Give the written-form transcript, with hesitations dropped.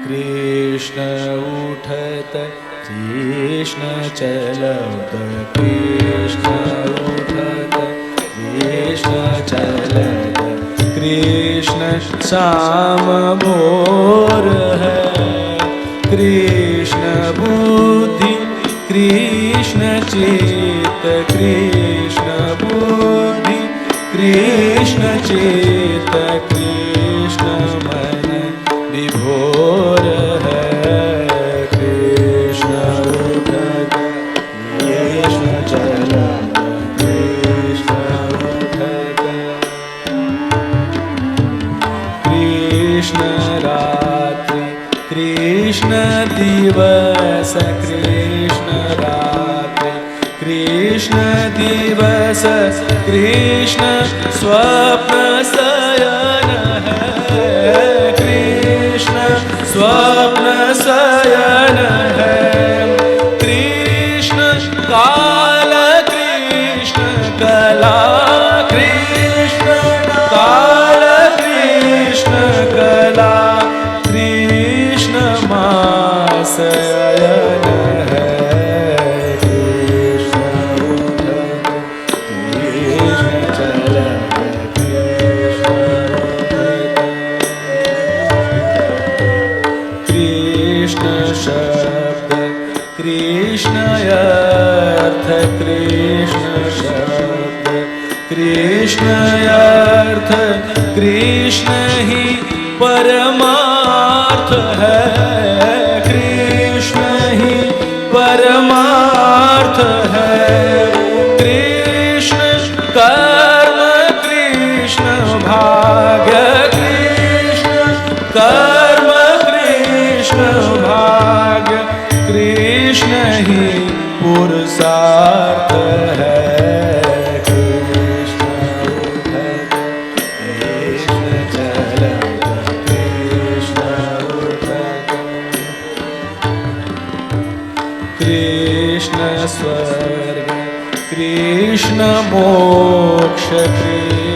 कृष्ण उठत कृष्ण चलत कृष्ण उठत कृष्ण चलत कृष्ण शाम भोर है कृष्ण बुद्धि कृष्ण चित्त कृष्ण बुद्धि कृष्ण चित्त कृष्ण मन विभोर है कृष्ण उठत कृष्ण चलत कृष्ण उठत कृष्ण रात्रि कृष्ण दिवस कृष्ण रात्रि कृष्ण दिवस कृष्ण स्वप्न शयन है कृष्ण स्वप्न शयन है कृष्ण काल कृष्ण कला कृष्ण काल कृष्ण कला कृष्ण मास शयन है कृष्ण उठत कृष्ण चलत कृष्ण उठत कृष्ण शब्द कृष्ण अर्थ कृष्ण शब्द कृष्ण अर्थ कृष्ण ही परमार्थ है कृष्ण ही परमार्थ है कृष्ण कर्म कृष्ण भाग्य कृष्ण कर्म कृष्ण भाग्य कृष्ण ही पुरुषार्थ है कृष्ण उठत कृष्ण चलत कृष्ण उठत कृष्ण स्वर्ग कृष्ण मोक्ष कृष्ण